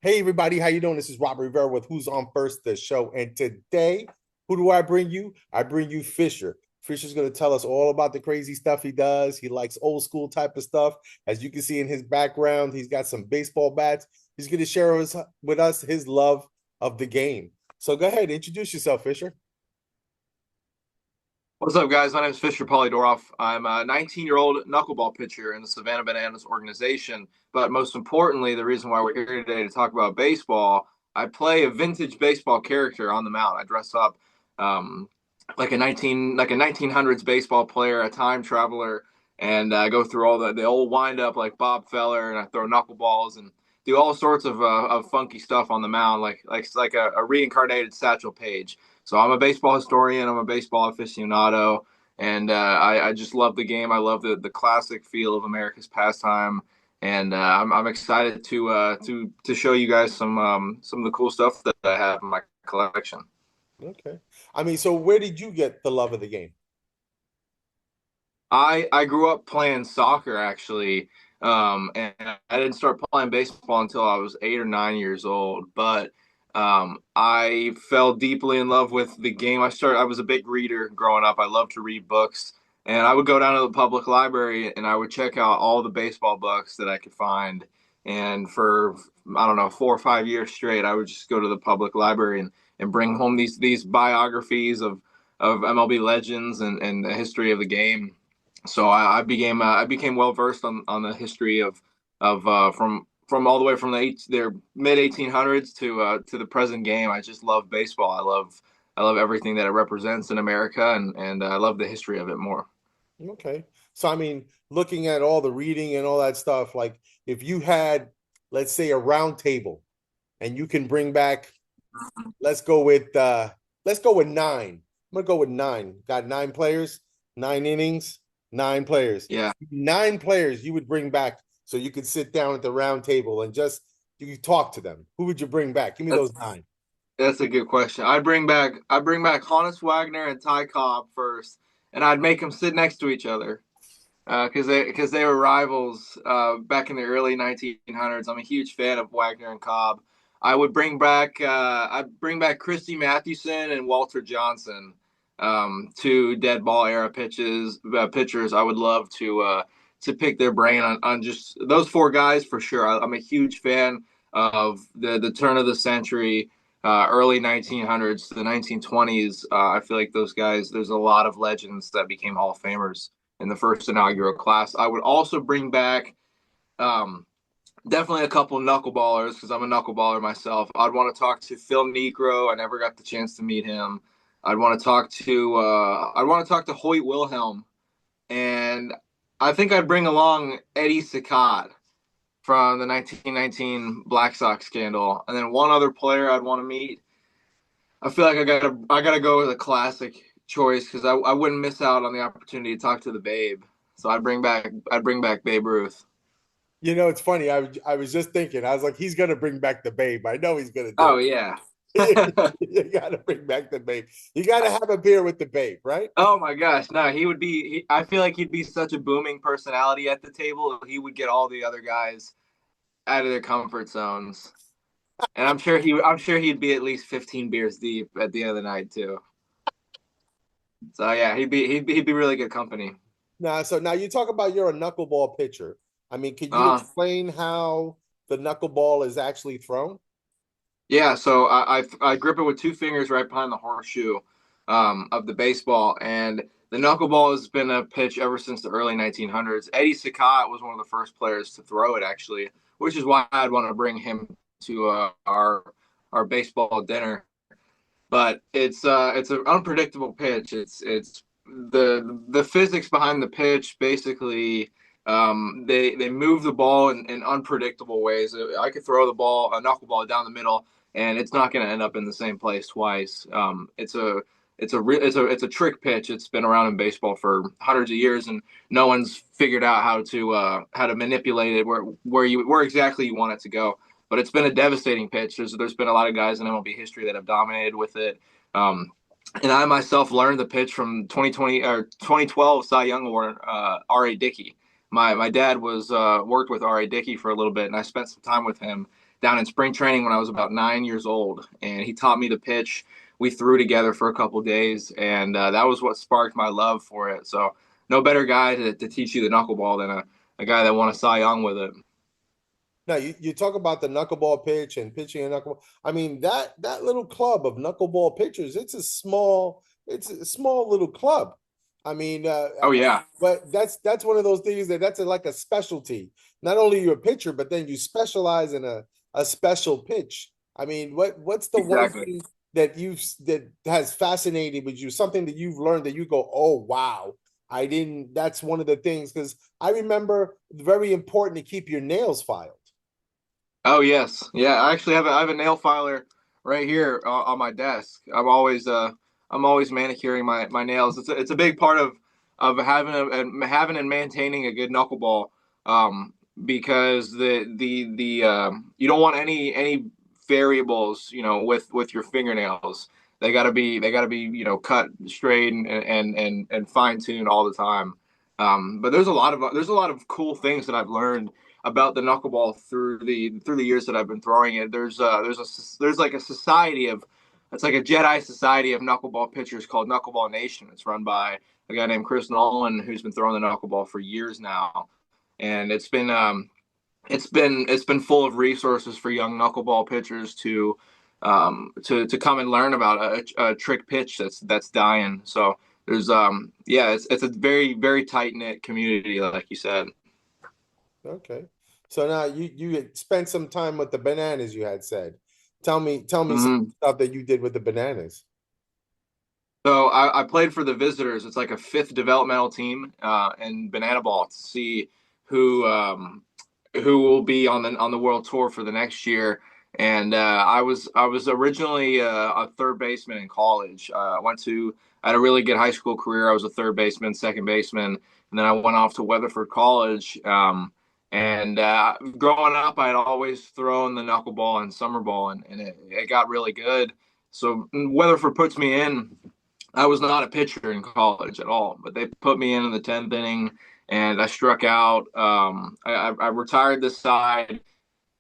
Hey everybody, how you doing? This is Robert Rivera with Who's on First, the show. And today, who do I bring you? I bring you Fisher. Fisher's going to tell us all about the crazy stuff he does. He likes old school type of stuff. As you can see in his background, he's got some baseball bats. He's going to share with us his love of the game. So go ahead, introduce yourself, Fisher. What's up, guys? My name is Fisher Polydoroff. I'm a 19-year-old knuckleball pitcher in the Savannah Bananas organization. But most importantly, the reason why we're here today to talk about baseball, I play a vintage baseball character on the mound. I dress up um, like a 1900s baseball player, a time traveler, and I go through all the old windup like Bob Feller, and I throw knuckleballs and do all sorts of funky stuff on the mound, like a reincarnated Satchel Paige. So I'm a baseball historian. I'm a baseball aficionado, and I just love the game. I love the classic feel of America's pastime, and I'm excited to show you guys some of the cool stuff that I have in my collection. Okay. I mean, so where did you get the love of the game? I grew up playing soccer actually, and I didn't start playing baseball until I was 8 or 9 years old. But I fell deeply in love with the game. I was a big reader growing up. I loved to read books, and I would go down to the public library and I would check out all the baseball books that I could find. And for I don't know 4 or 5 years straight, I would just go to the public library and bring home these biographies of MLB legends and the history of the game. So I became well versed on the history of from all the way from their mid 1800s to the present game. I just love baseball. I love everything that it represents in America, and I love the history of it more. Okay. So, I mean, looking at all the reading and all that stuff, like if you had, let's say, a round table and you can bring back, let's go with nine. I'm gonna go with nine. Got nine players, 9 innings, 9 players. Yeah, 9 players you would bring back so you could sit down at the round table and just you could talk to them. Who would you bring back? Give me that's those nine. that's a good question. I bring back Honus Wagner and Ty Cobb first, and I'd make them sit next to each other. Because they were rivals back in the early 1900s. I'm a huge fan of Wagner and Cobb. I'd bring back Christy Mathewson and Walter Johnson, two dead ball era pitchers. I would love to pick their brain on just those four guys for sure. I'm a huge fan of the turn of the century. Early 1900s to the 1920s. I feel like those guys. There's a lot of legends that became Hall of Famers in the first inaugural class. I would also bring back definitely a couple knuckleballers because I'm a knuckleballer myself. I'd want to talk to Phil Necro. I never got the chance to meet him. I'd want to talk to Hoyt Wilhelm, and I think I'd bring along Eddie Saccade from the 1919 Black Sox scandal, and then one other player I'd want to meet. I feel like I gotta go with a classic choice because I wouldn't miss out on the opportunity to talk to the Babe. So I'd bring back Babe Ruth. It's funny. I was just thinking. I was like, he's gonna bring back the babe. I know he's gonna do Oh yeah. it. You gotta bring back the babe. You gotta have a beer with the babe, right? Oh my gosh, no, he would be. I feel like he'd be such a booming personality at the table. He would get all the other guys out of their comfort zones, and I'm sure he'd be at least 15 beers deep at the end of the night too. So yeah, he'd be really good company. Now, so now you talk about you're a knuckleball pitcher. I mean, can you Uh, explain how the knuckleball is actually thrown? Yeah, so I grip it with two fingers right behind the horseshoe of the baseball, and the knuckleball has been a pitch ever since the early 1900s. Eddie Saccade was one of the first players to throw it, actually, which is why I'd want to bring him to our baseball dinner. But it's an unpredictable pitch. It's the physics behind the pitch basically. They move the ball in unpredictable ways. I could throw the ball, a knuckleball down the middle, and it's not going to end up in the same place twice. It's a trick pitch. It's been around in baseball for hundreds of years, and no one's figured out how to manipulate it where exactly you want it to go. But it's been a devastating pitch. There's been a lot of guys in MLB history that have dominated with it. And I myself learned the pitch from 2020 or 2012 Cy Young Award R.A. Dickey. My dad was worked with R.A. Dickey for a little bit, and I spent some time with him down in spring training when I was about 9 years old, and he taught me the pitch. We threw together for a couple days, and that was what sparked my love for it. So no better guy to teach you the knuckleball than a guy that won a Cy Young with it. Now you talk about the knuckleball pitch and pitching a knuckleball. I mean that little club of knuckleball pitchers, it's a small little club. I mean, Oh yeah, but that's one of those things that's like a specialty. Not only you're a pitcher, but then you specialize in a special pitch. I mean, what's the one exactly. thing that has fascinated with you? Something that you've learned that you go, oh wow, I didn't. That's one of the things because I remember very important to keep your nails filed. Oh yes, yeah. I actually have I have a nail filer right here on my desk. I'm always manicuring my nails. It's a big part of having and maintaining a good knuckleball. Um, because the you don't want any variables, with your fingernails. They gotta be cut straight and fine tuned all the time. But there's a lot of cool things that I've learned about the knuckleball through the years that I've been throwing it. There's like a society of it's like a Jedi society of knuckleball pitchers called Knuckleball Nation. It's run by a guy named Chris Nolan who's been throwing the knuckleball for years now, and it's been full of resources for young knuckleball pitchers to come and learn about a trick pitch that's dying. So there's yeah, it's a very tight knit community, like you said. Okay. So now you had spent some time with the bananas you had said. Tell me some Mm-hmm. stuff that you did with the bananas. So I played for the Visitors. It's like a fifth developmental team in Banana Ball to see who who will be on the world tour for the next year. And I was originally a third baseman in college. I had a really good high school career. I was a third baseman, second baseman, and then I went off to Weatherford College. And growing up, I had always thrown the knuckleball and summer ball, and it got really good. So Weatherford puts me in. I was not a pitcher in college at all, but they put me in the 10th inning, and I struck out. I retired this side,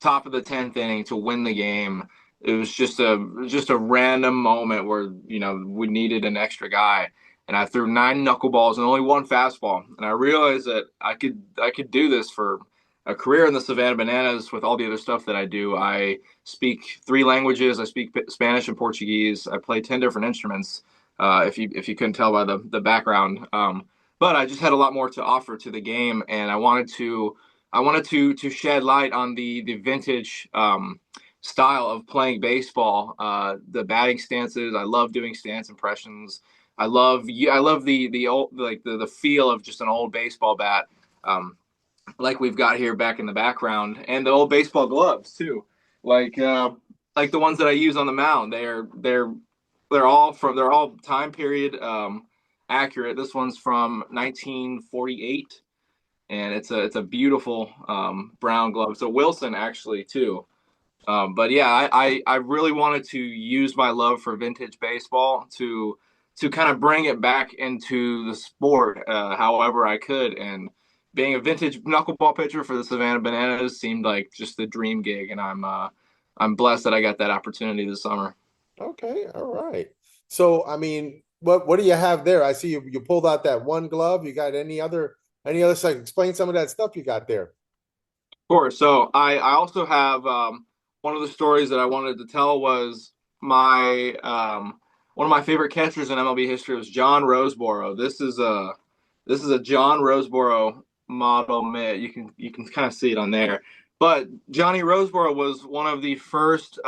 top of the 10th inning to win the game. It was just a random moment where we needed an extra guy, and I threw nine knuckleballs and only one fastball, and I realized that I could do this for a career in the Savannah Bananas with all the other stuff that I do. I speak three languages. I speak Spanish and Portuguese. I play 10 different instruments. If you couldn't tell by the background, but I just had a lot more to offer to the game, and I wanted to shed light on the vintage style of playing baseball, the batting stances. I love doing stance impressions. I love the old like the feel of just an old baseball bat, like we've got here back in the background, and the old baseball gloves too, like uh, like the ones that I use on the mound. They're all time period accurate. This one's from 1948, and it's a beautiful brown glove. So Wilson actually too. But yeah, I really wanted to use my love for vintage baseball to kind of bring it back into the sport, however I could. And being a vintage knuckleball pitcher for the Savannah Bananas seemed like just the dream gig, and I'm blessed that I got that opportunity this summer. Okay, all right. So I mean, what do you have there? I see you pulled out that one glove. You got any other stuff? Explain some of that stuff you got there. Of course. So I also have one of the stories that I wanted to tell was my one of my favorite catchers in MLB history was John Roseboro. This is a John Roseboro model mitt. You can kind of see it on there. But Johnny Roseboro was one of the first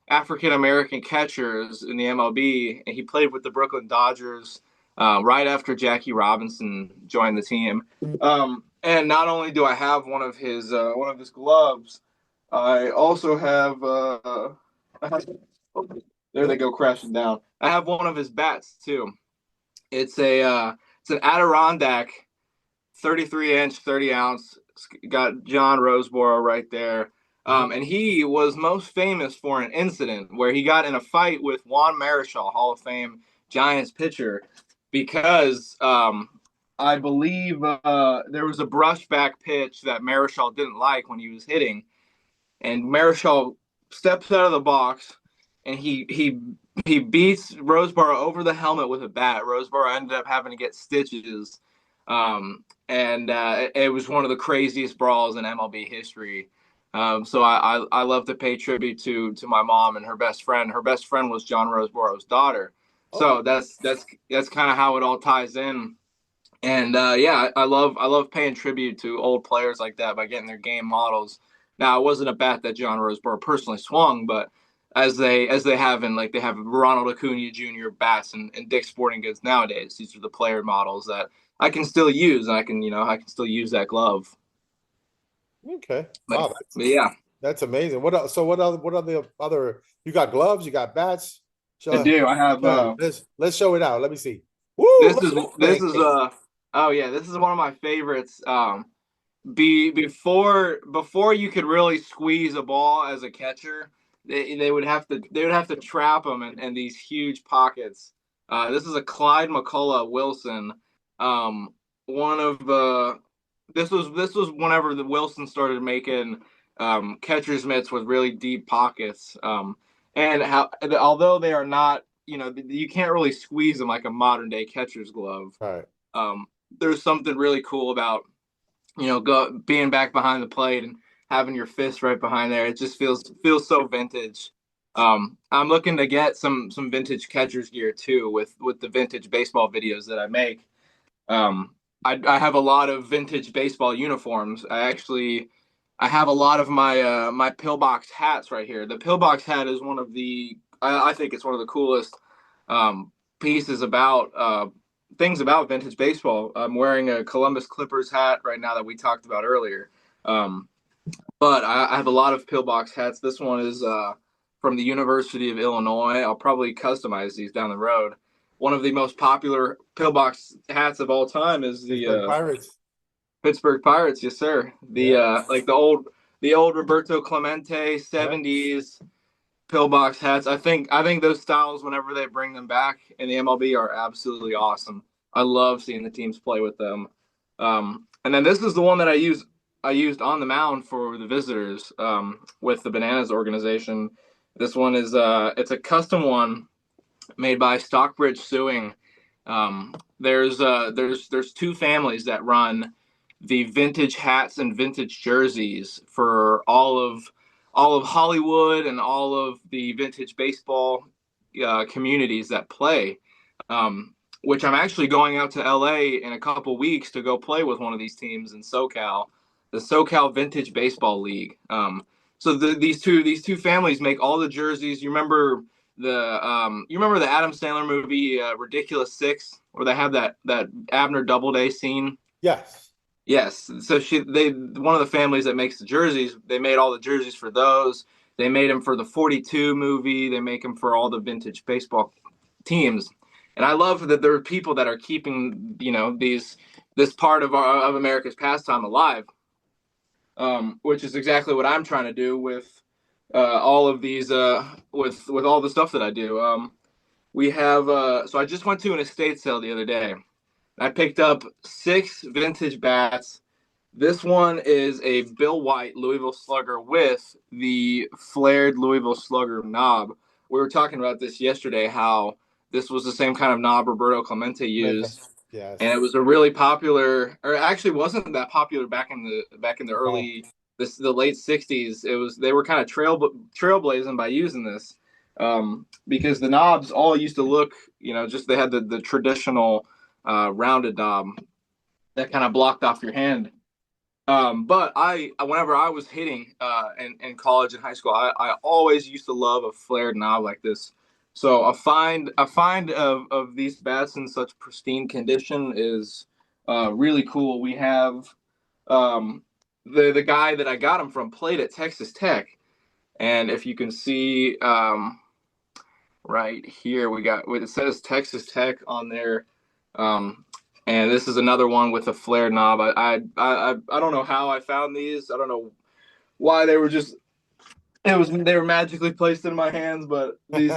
African American catchers in the MLB, and he played with the Brooklyn Dodgers right after Jackie Robinson joined the team. And not only do I have one of his gloves, I also have there they go crashing down. I have one of his bats too. It's an Adirondack 33 inch, 30 ounce. It's got John Roseboro right there. Mhm. And he was most famous for an incident where he got in a fight with Juan Marichal, Hall of Fame Giants pitcher, because I believe there was a brushback pitch that Marichal didn't like when he was hitting, and Marichal steps out of the box, and he beats Roseboro over the helmet with a bat. Roseboro ended up having to get stitches, and it was one of the craziest brawls in MLB history. So I love to pay tribute to my mom and her best friend. Her best friend was John Roseboro's daughter. Oh, So that's kind of how it all ties in. And yeah, I love paying tribute to old players like that by getting their game models. Now, it wasn't a bat that John Roseboro personally swung, but as they have in, like, they have Ronald Acuna Jr. bats and Dick's Sporting Goods nowadays. These are the player models that I can still use, and I can still use that glove. okay. But, Wow, but yeah, that's amazing. What else? So what are the other? You got gloves, you got bats. I Show, do. I have let's show it out. Let me see. Woo! this Look is at this this is crankcase. oh yeah, this is one of my favorites. Before you could really squeeze a ball as a catcher, they would have to trap them in these huge pockets. This is a Clyde McCullough Wilson. One of this was whenever the Wilson started making catcher's mitts with really deep pockets. And although they are not, you can't really squeeze them like a modern day catcher's glove. All right. Um, there's something really cool about being back behind the plate and having your fist right behind there. It just feels so vintage. I'm looking to get some vintage catcher's gear too with the vintage baseball videos that I make. I have a lot of vintage baseball uniforms. I have a lot of my pillbox hats right here. The pillbox hat is one of the I think it's one of the coolest um, pieces about things about vintage baseball. I'm wearing a Columbus Clippers hat right now that we talked about earlier. Um, but I have a lot of pillbox hats. This one is from the University of Illinois. I'll probably customize these down the road. One of the most popular pillbox hats of all time is the Pittsburgh Pirates. Pittsburgh Pirates. Yes, sir. The Yeah. like the old Roberto Clemente Yeah. '70s pillbox hats. I think those styles, whenever they bring them back in the MLB, are absolutely awesome. I love seeing the teams play with them. And then this is the one that I used on the mound for the visitors with the Bananas organization. This one is it's a custom one made by Stockbridge Sewing. There's two families that run the vintage hats and vintage jerseys for all of Hollywood and all of the vintage baseball communities that play. Which I'm actually going out to LA in a couple weeks to go play with one of these teams in SoCal, the SoCal Vintage Baseball League. So these two families make all the jerseys. You remember the Adam Sandler movie Ridiculous Six, where they have that Abner Doubleday scene? Yes. Yes. So they one of the families that makes the jerseys, they made all the jerseys for those. They made them for the 42 movie. They make them for all the vintage baseball teams. And I love that there are people that are keeping, this part of America's pastime alive, which is exactly what I'm trying to do with all of these, with all the stuff that I do. We have, so I just went to an estate sale the other day. I picked up 6 vintage bats. This one is a Bill White Louisville Slugger with the flared Louisville Slugger knob. We were talking about this yesterday, how this was the same kind of knob Roberto Clemente used, and it Yes. was a really popular, or actually wasn't that popular back in the No. the late '60s. They were kind of trailblazing by using this, because the knobs all used to look, just they had the traditional rounded knob that kind of blocked off your hand. But whenever I was hitting in college and high school, I always used to love a flared knob like this. So a find of these bats in such pristine condition is really cool. We have um, the guy that I got them from played at Texas Tech, and if you can see right here, it says Texas Tech on there. Um, and this is another one with a flare knob. I don't know how I found these. I don't know why they were magically placed in my hands, but these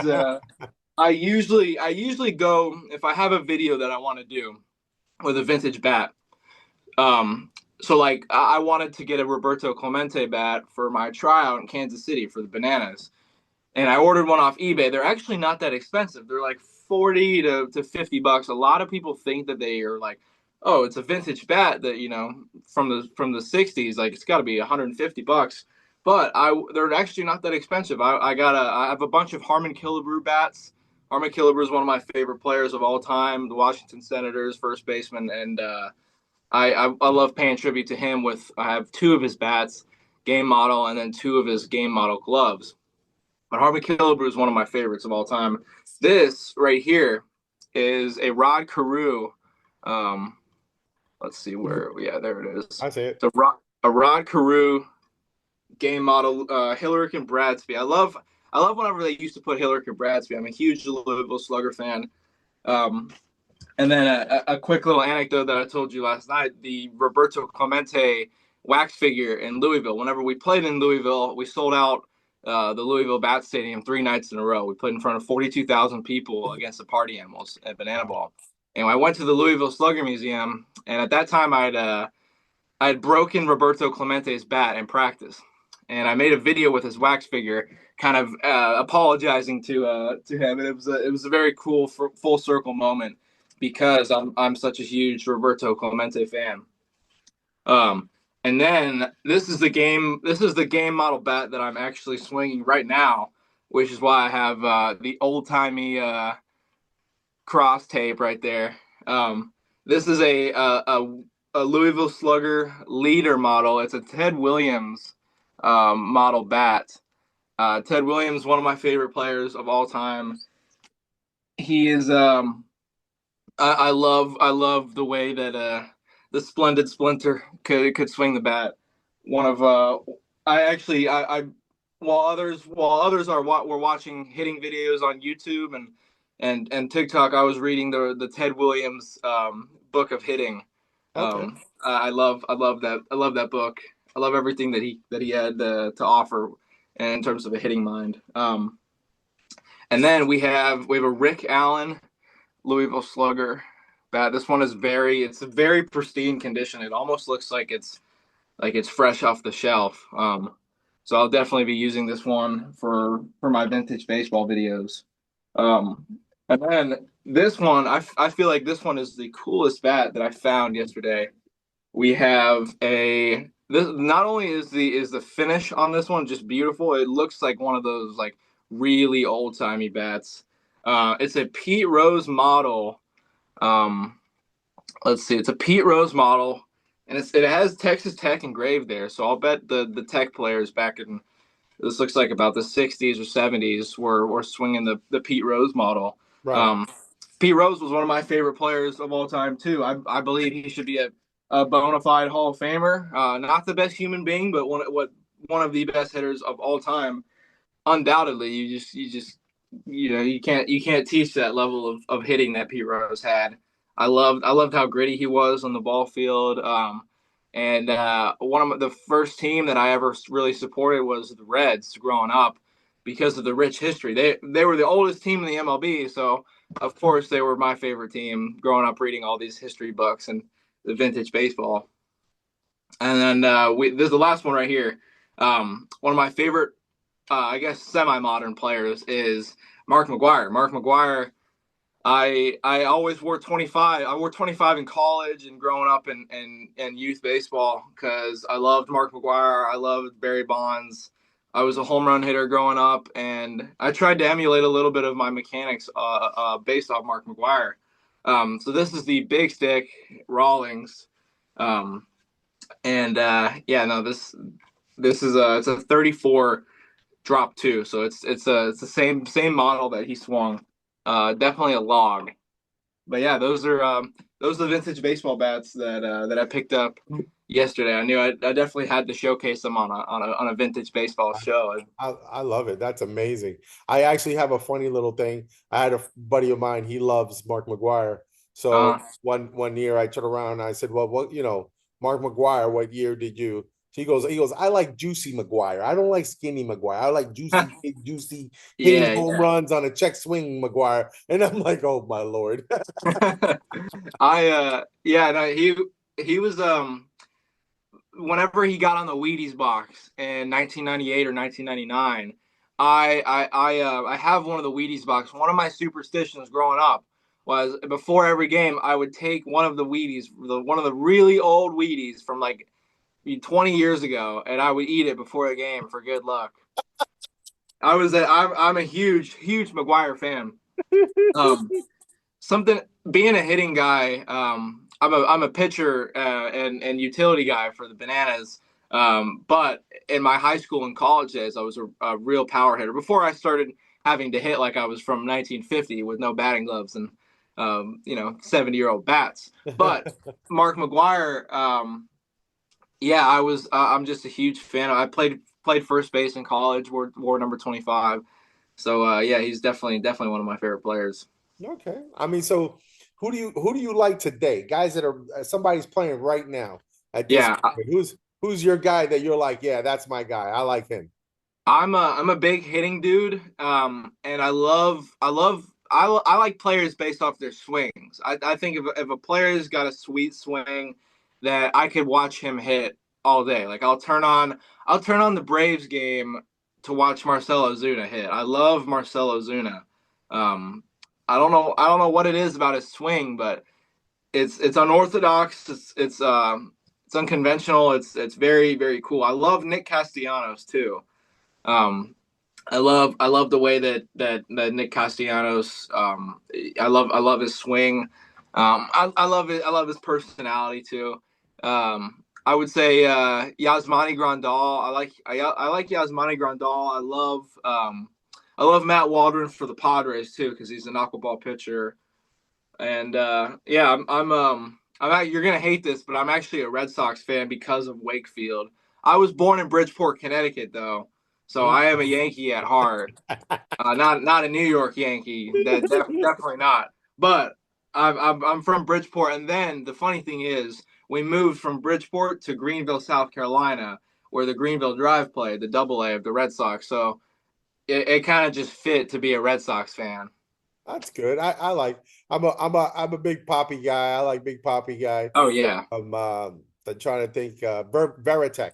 I usually go if I have a video that I want to do with a vintage bat. Um, so like I wanted to get a Roberto Clemente bat for my tryout in Kansas City for the Bananas, and I ordered one off eBay. They're actually not that expensive. They're like 40 to $50. A lot of people think that they are like, oh, it's a vintage bat that from the 60s. Like it's got to be $150. But they're actually not that expensive. I have a bunch of Harmon Killebrew bats. Harmon Killebrew is one of my favorite players of all time. The Washington Senators first baseman, and I love paying tribute to him. I have two of his bats, game model, and then two of his game model gloves. But Harvey Killebrew is one of my favorites of all time. This right here is a Rod Carew. Um, let's see where. Yeah, there it is. I say it. It's a Rod Carew game model. Hillerich and Bradsby. I love whenever they used to put Hillerich and Bradsby. I'm a huge Louisville Slugger fan. Um, and then a quick little anecdote that I told you last night: the Roberto Clemente wax figure in Louisville. Whenever we played in Louisville, we sold out the Louisville Bat Stadium 3 nights in a row. We played in front of 42,000 people against the Party Animals at Banana Wow. Ball. And I went to the Louisville Slugger Museum, and at that time I had broken Roberto Clemente's bat in practice, and I made a video with his wax figure, kind of apologizing to him, and it was a very cool full circle moment because I'm such a huge Roberto Clemente fan. Um, and then this is the game model bat that I'm actually swinging right now, which is why I have the old timey cross tape right there. This is a Louisville Slugger leader model. It's a Ted Williams model bat. Ted Williams, one of my favorite players of all time. He is. I love the way that the Splendid Splinter could swing the bat. One of I while others were watching hitting videos on YouTube and TikTok, I was reading the Ted Williams book of hitting. Okay. I love that book. I love everything that he had to offer in terms of a hitting mind. And then we have a Rick Allen Louisville Slugger bat. This one is it's a very pristine condition. It almost looks like it's fresh off the shelf. So I'll definitely be using this one for my vintage baseball videos. Um, and then this one, I feel like this one is the coolest bat that I found yesterday. We have a this not only is the finish on this one just beautiful, it looks like one of those like really old timey bats. It's a Pete Rose model. Um, let's see, it's a Pete Rose model, and it has Texas Tech engraved there. So I'll bet the Tech players back in this looks like about the 60s or 70s were swinging the Pete Rose model. Right. Um, Pete Rose was one of my favorite players of all time too. I believe he should be a bona fide Hall of Famer. Not the best human being, but one of the best hitters of all time. Undoubtedly, you can't teach that level of hitting that Pete Rose had. I loved how gritty he was on the ball field. And one of the first team that I ever really supported was the Reds growing up because of the rich history. They were the oldest team in the MLB, so of course they were my favorite team growing up reading all these history books and the vintage baseball. And then this is the last one right here. One of my favorite, I guess, semi-modern players is Mark McGwire. Mark McGwire, I always wore 25. I wore 25 in college and growing up in youth baseball because I loved Mark McGwire. I loved Barry Bonds. I was a home run hitter growing up, and I tried to emulate a little bit of my mechanics based off Mark McGwire. So this is the Big Stick Rawlings, um, and yeah, no, this is it's a 34 drop two, so it's the same model that he swung. Definitely a log. But yeah, those are the vintage baseball bats that I picked up yesterday. I knew I definitely had to showcase them on a vintage baseball show. I love it. That's amazing. I actually have a funny little thing. I had a buddy of mine, he loves Mark McGwire. So Uh, one year I turned around and I said, well, Mark McGwire, what year did you? So he goes, I like juicy McGwire. I don't like skinny McGwire. I like juicy, big, juicy, hitting yeah, home runs on a check swing McGwire. And I'm like, oh my Lord. yeah, no, he was whenever he got on the Wheaties box in 1998 or 1999, I have one of the Wheaties box. One of my superstitions growing up was before every game, I would take one of the Wheaties, one of the really old Wheaties from like 20 years ago, and I would eat it before the game for good luck. I'm a huge McGuire fan. Um, something being a hitting guy. I'm a pitcher and utility guy for the Bananas. But in my high school and college days, I was a real power hitter before I started having to hit like I was from 1950 with no batting gloves and 70-year-old bats. But Mark McGuire, yeah, I'm just a huge fan. I played first base in college, wore number 25. So yeah, he's definitely one of my favorite players. Okay. I mean, so who do you like today? Guys that are somebody's playing right now at this Yeah, point. Who's your guy that you're like, yeah, that's my guy. I like him. I'm a big hitting dude, and I like players based off their swings. I think if a player's got a sweet swing, that I could watch him hit all day. Like I'll turn on the Braves game to watch Marcell Ozuna hit. I love Marcell Ozuna. Um, I don't know what it is about his swing, but it's unorthodox. It's unconventional. It's very cool. I love Nick Castellanos too. Um, I love the way that Nick Castellanos. I love his swing. I love his personality too. I would say Yasmani Grandal. I like Yasmani Grandal. I love Matt Waldron for the Padres too because he's a knuckleball pitcher. And yeah, you're gonna hate this, but I'm actually a Red Sox fan because of Wakefield. I was born in Bridgeport, Connecticut, though, so Mm. I am a Yankee at heart. Not a New York Yankee. Definitely not. But I'm from Bridgeport, and then the funny thing is, we moved from Bridgeport to Greenville, South Carolina, where the Greenville Drive played, the Double A of the Red Sox. So it kind of just fit to be a Red Sox fan. That's good. I like. I'm a big Poppy guy. I like Big Poppy guy. Oh yeah. I'm trying to think. Veritek.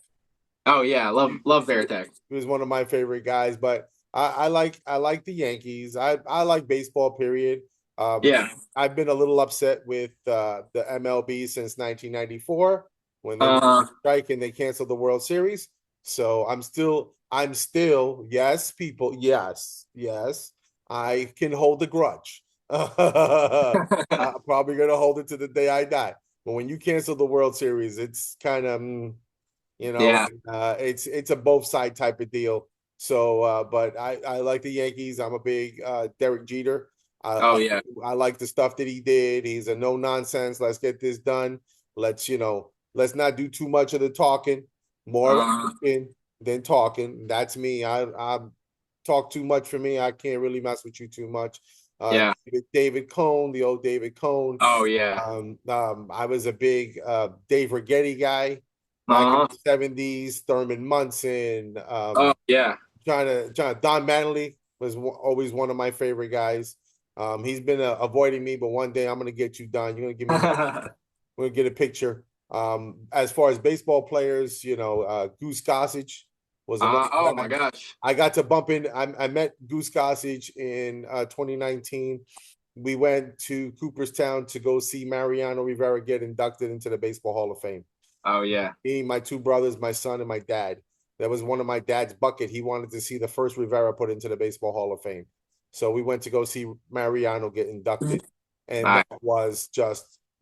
Oh yeah, love Veritek. He was one of my favorite guys, but I like the Yankees. I like baseball. Period. Um, Yeah. I've been a little upset with the MLB since 1994 when they went Uh, on strike and they canceled the World Series. So I'm still, yes, people, yes, I can hold a grudge. I'm probably gonna hold it to the day I die. But when you cancel the World Series, it's kind of yeah. it's a both side type of deal. So, but I like the Yankees. I'm a big Derek Jeter. Oh I yeah. I like the stuff that he did. He's a no nonsense. Let's get this done. Let's not do too much of the talking. More Uh, acting than talking. That's me. I talk too much for me. I can't really mess with you too much. yeah. David Cohn, the old David Cohn. Oh yeah. I was a big Dave Rigetti guy back in Uh-huh. the 70s. Thurman Munson, Oh yeah. trying to Don Mattingly was always one of my favorite guys. He's been avoiding me, but one day I'm gonna get you, Don. You're gonna give me a we're gonna get a picture. As far as baseball players, Goose Gossage was another Oh my guy. gosh. I got to bump in. I met Goose Gossage in 2019. We went to Cooperstown to go see Mariano Rivera get inducted into the Baseball Hall of Fame. Oh yeah. Me, my two brothers, my son, and my dad. That was one of my dad's bucket. He wanted to see the first Rivera put into the Baseball Hall of Fame. So we went to go see Mariano get inducted. And Nice.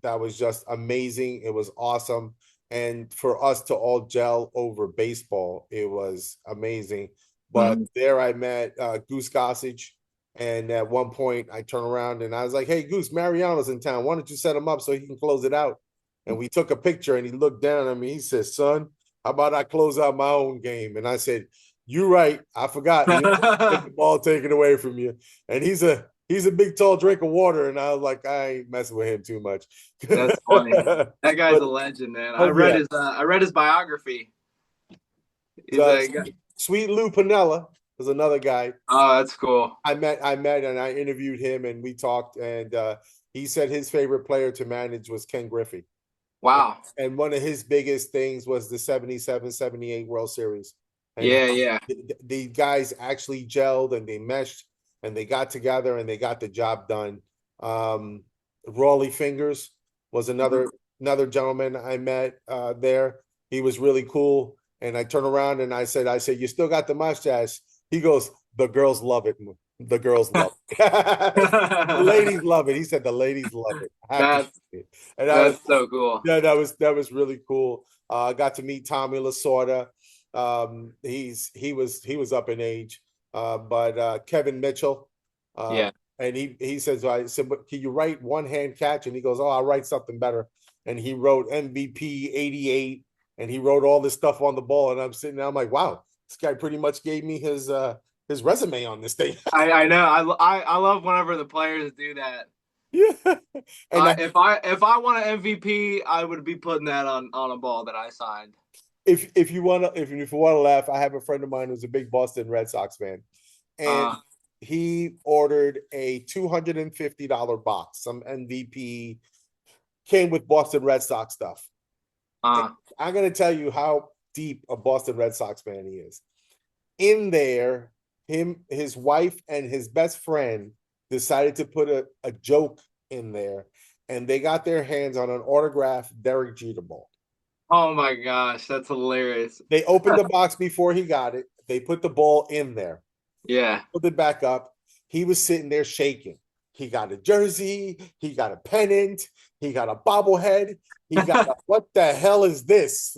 that was just amazing. It was awesome. And for us to all gel over baseball, it was amazing. But Mhm. there I met Goose Gossage. And at one point, I turned around and I was like, "Hey, Goose, Mariano's in town. Why don't you set him up so he can close it out?" And we took a picture and he looked down at me. He said, "Son, how about I close out my own game?" And I said, "You're right. I forgot. You don't get the ball taken away from you." And he's a big tall drink of water. And I was like, I ain't messing with him too much. That's funny. That guy's But a legend, man. oh yeah. I read his biography. He's Uh, a Sweet Lou Pinella was another guy. Oh, that's cool. I met and I interviewed him and we talked and he said his favorite player to manage was Ken Griffey. Wow. And one of his biggest things was the 77-78 World Series. And Yeah, yeah. the guys actually gelled and they meshed and they got together and they got the job done. Rawley Fingers was Mhm. another gentleman I met there. He was really cool. And I turned around and I said, you still got the mustache? He goes, the girls love it. The girls love it. The ladies love it. He said the ladies love it. I have to That's say it. And I was that's so cool. yeah, that was really cool. I got to meet Tommy Lasorda. He was up in age, but Kevin Mitchell, uh, Yeah. and he says, I said, but can you write one hand catch? And he goes, oh, I'll write something better. And he wrote MVP 88, and he wrote all this stuff on the ball. And I'm sitting there, I'm like, wow, this guy pretty much gave me his resume on this thing. I know. I love whenever the players do that. Yeah, and If I want an MVP, I would be putting that on a ball that I signed. if you want to if you want to laugh, I have a friend of mine who's a big Boston Red Sox fan, and Uh, he ordered a $250 box. Some MVP came with Boston Red Sox stuff. And uh, I'm gonna tell you how deep a Boston Red Sox fan he is. In there, his wife, and his best friend decided to put a joke in there, and they got their hands on an autographed Derek Jeter ball. oh my gosh, that's hilarious. They opened the box before he got it. They put the ball in there, Yeah. put it back up. He was sitting there shaking. He got a jersey. He got a pennant. He got a bobblehead. He got a, what the hell is this?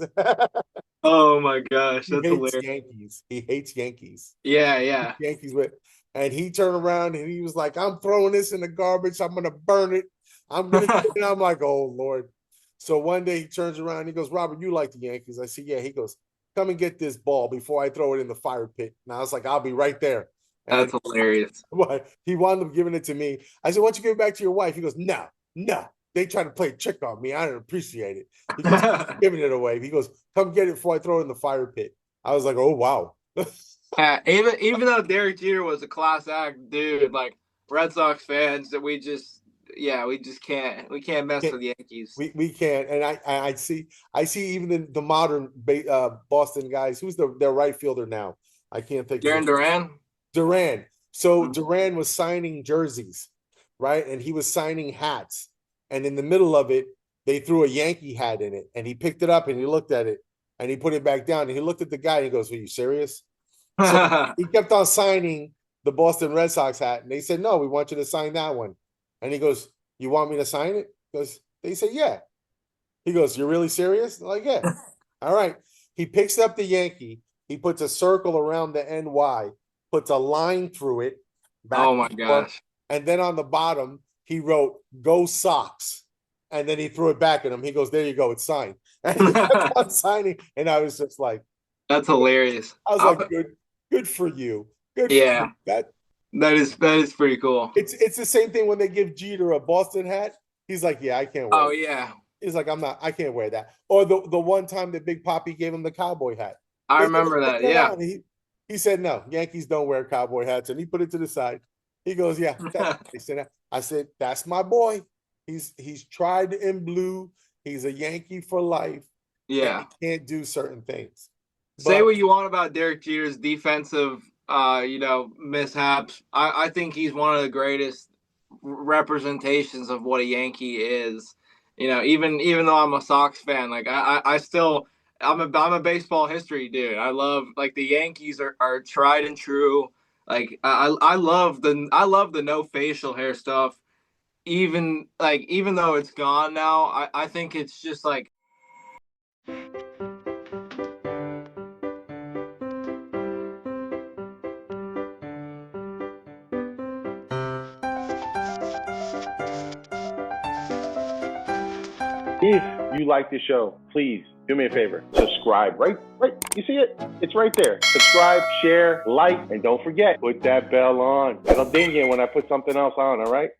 Oh my gosh, He that's hates hilarious. Yankees. He hates Yankees. Yeah, yeah. Yankees with, and he turned around and he was like, "I'm throwing this in the garbage. I'm gonna burn it. I'm gonna." And I'm like, "Oh Lord." So one day he turns around. He goes, "Robert, you like the Yankees?" I said, "Yeah." He goes, "Come and get this ball before I throw it in the fire pit." And I was like, "I'll be right there." And That's hilarious. he wound up giving it to me. I said, "Why don't you give it back to your wife?" He goes, "No, no. They try to play a trick on me. I don't appreciate it." He goes, "Giving it away." He goes, "Come get it before I throw it in the fire pit." I was like, "Oh wow." Yeah, even though Derek Jeter was a class act dude, like Red Sox fans, that we can't mess with Yankees. We can't, and I see even the modern Boston guys. Who's their right fielder now? I can't think of Darren it. Duran. Duran. So Mhm. Duran was signing jerseys, right? And he was signing hats, and in the middle of it, they threw a Yankee hat in it, and he picked it up and he looked at it and he put it back down and he looked at the guy and he goes, "Are you serious?" So he kept on signing the Boston Red Sox hat, and they said, "No, we want you to sign that one." And he goes, "You want me to sign it?" Because they said, "Yeah." He goes, "You're really serious?" They're like, "Yeah." All right. He picks up the Yankee. He puts a circle around the NY, puts a line through it, back Oh my and forth, gosh. and then on the bottom he wrote "Go Sox," and then he threw it back at him. He goes, "There you go, it's signed." And he kept on signing, and I was just like, That's hilarious. I was like, good for you, good for you. Yeah, that is pretty cool. It's the same thing when they give Jeter a Boston hat. He's like, "Yeah, I can't wear Oh it." yeah, He's like, I can't wear that. Or the one time that Big Papi gave him the cowboy hat. I They said, remember "Put that. that Yeah. on." He said, "No, Yankees don't wear cowboy hats," and he put it to the side. He goes, "Yeah, that's nice." And I said, "That's my boy. He's tried in blue. He's a Yankee for life, and Yeah. he can't do certain things." Say But what you want about Derek Jeter's defensive, mishaps. I think he's one of the greatest representations of what a Yankee is. Even though I'm a Sox fan, like I still I'm a baseball history dude. I love like the Yankees are tried and true. Like I love the no facial hair stuff. Even though it's gone now, I think it's just like If you like the show, please do me a favor. Subscribe. Right. You see it? It's right there. Subscribe, share, like, and don't forget, put that bell on. It'll ding you when I put something else on, all right?